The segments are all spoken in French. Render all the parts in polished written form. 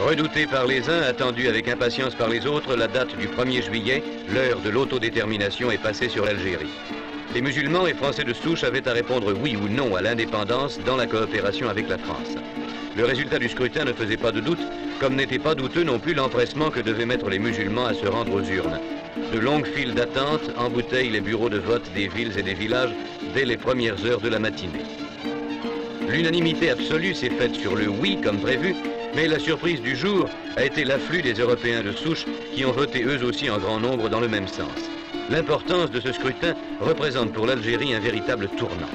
Redouté par les uns, attendu avec impatience par les autres, la date du 1er juillet, l'heure de l'autodétermination est passée sur l'Algérie. Les musulmans et Français de souche avaient à répondre oui ou non à l'indépendance dans la coopération avec la France. Le résultat du scrutin ne faisait pas de doute, comme n'était pas douteux non plus l'empressement que devaient mettre les musulmans à se rendre aux urnes. De longues files d'attente embouteillent les bureaux de vote des villes et des villages dès les premières heures de la matinée. L'unanimité absolue s'est faite sur le oui comme prévu, mais la surprise du jour a été l'afflux des Européens de souche qui ont voté eux aussi en grand nombre dans le même sens. L'importance de ce scrutin représente pour l'Algérie un véritable tournant.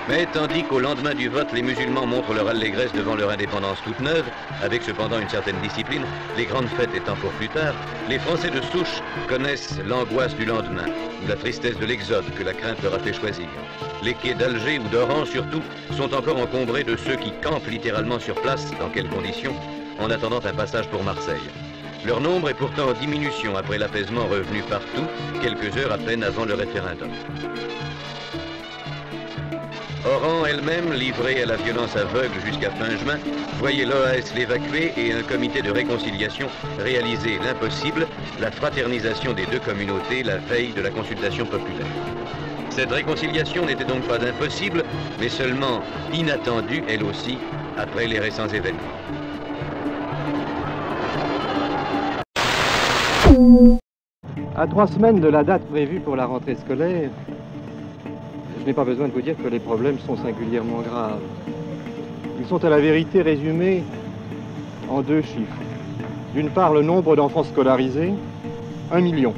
Mais tandis qu'au lendemain du vote, les musulmans montrent leur allégresse devant leur indépendance toute neuve, avec cependant une certaine discipline, les grandes fêtes étant pour plus tard, les Français de souche connaissent l'angoisse du lendemain, ou la tristesse de l'exode que la crainte leur a fait choisir. Les quais d'Alger ou d'Oran surtout sont encore encombrés de ceux qui campent littéralement sur place, dans quelles conditions, en attendant un passage pour Marseille. Leur nombre est pourtant en diminution après l'apaisement revenu partout, quelques heures à peine avant le référendum. Oran elle-même, livrée à la violence aveugle jusqu'à fin juin, voyait l'OAS l'évacuer et un comité de réconciliation réaliser l'impossible, la fraternisation des deux communautés la veille de la consultation populaire. Cette réconciliation n'était donc pas impossible, mais seulement inattendue, elle aussi, après les récents événements. À 3 semaines de la date prévue pour la rentrée scolaire, je n'ai pas besoin de vous dire que les problèmes sont singulièrement graves. Ils sont à la vérité résumés en 2 chiffres. D'une part, le nombre d'enfants scolarisés, 1 million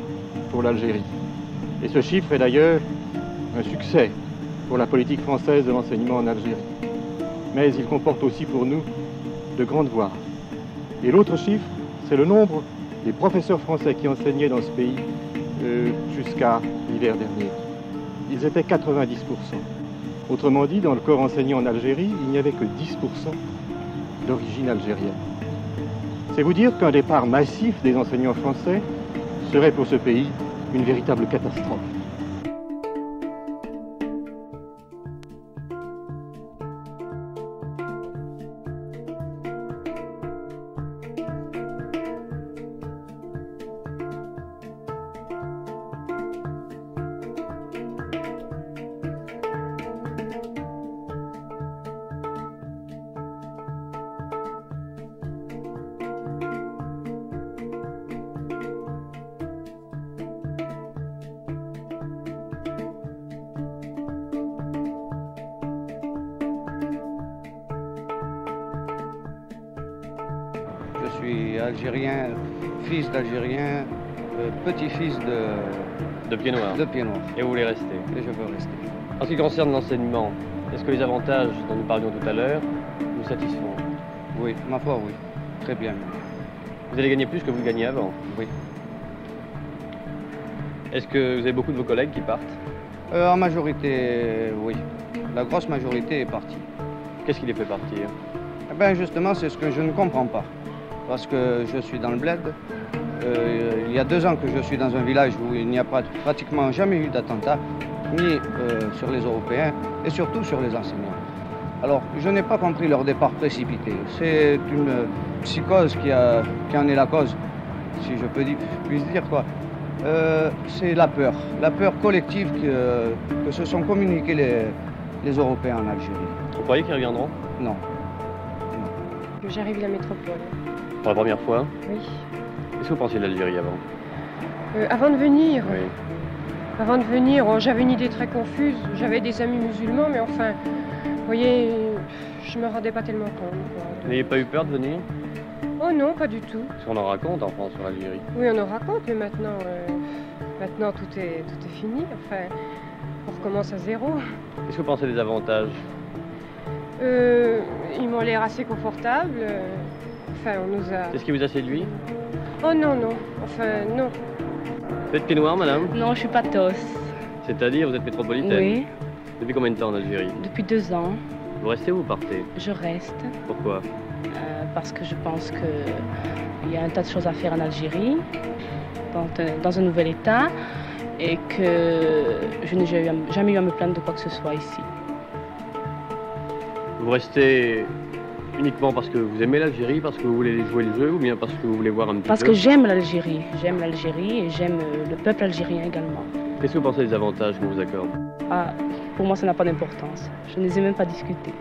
pour l'Algérie. Et ce chiffre est d'ailleurs un succès pour la politique française de l'enseignement en Algérie. Mais il comporte aussi pour nous de grandes voies. Et l'autre chiffre, c'est le nombre des professeurs français qui enseignaient dans ce pays jusqu'à l'hiver dernier. Ils étaient 90%. Autrement dit, dans le corps enseignant en Algérie, il n'y avait que 10% d'origine algérienne. C'est vous dire qu'un départ massif des enseignants français serait pour ce pays une véritable catastrophe. Je suis algérien, fils d'Algérien, petit-fils de Pied Noir. Et vous voulez rester? Et je veux rester. En ce qui concerne l'enseignement, est-ce que les avantages dont nous parlions tout à l'heure nous satisfont? Oui, ma foi, oui. Très bien. Vous allez gagner plus que vous gagnez avant? Oui. Est-ce que vous avez beaucoup de vos collègues qui partent? En majorité, oui. La grosse majorité est partie. Qu'est-ce qui les fait partir? Eh bien, justement, c'est ce que je ne comprends pas. Parce que je suis dans le bled. Il y a 2 ans que je suis dans un village où il n'y a pratiquement jamais eu d'attentat, ni sur les Européens, et surtout sur les enseignants. Alors, je n'ai pas compris leur départ précipité. C'est une psychose qui en est la cause, si je puis dire quoi. C'est la peur collective que se sont communiqués les Européens en Algérie. Vous croyez qu'ils reviendront? Non. J'arrive à la métropole. Pour la première fois? Oui. Qu'est-ce que vous pensiez de l'Algérie avant? Avant de venir, Oui. Avant de venir, j'avais une idée très confuse. J'avais des amis musulmans, mais enfin, vous voyez, je me rendais pas tellement compte. Vous n'avez pas eu peur de venir? Oh non, pas du tout. Parce qu'on en raconte en France sur l'Algérie. Oui, on en raconte, mais maintenant tout est fini. Enfin, on recommence à zéro. Qu'est-ce que vous pensez des avantages? Ils m'ont l'air assez confortables. Enfin, on nous a... C'est ce qui vous a séduit? Oh non, non. Enfin, non. Vous êtes Pied Noir, madame? Non, je suis patos. C'est-à-dire, vous êtes métropolitaine? Oui. Depuis combien de temps en Algérie? Depuis 2 ans. Vous restez ou vous partez? Je reste. Pourquoi? Parce que je pense qu'il y a un tas de choses à faire en Algérie, dans un nouvel État, et que je n'ai jamais eu à me plaindre de quoi que ce soit ici. Vous restez Uniquement parce que vous aimez l'Algérie, parce que vous voulez jouer le jeu, ou bien parce que vous voulez voir un petit Parce peu? que j'aime l'Algérie et j'aime le peuple algérien également. Qu'est-ce que vous pensez des avantages qu'on vous accorde? Ah, pour moi, ça n'a pas d'importance. Je ne les ai même pas discutés.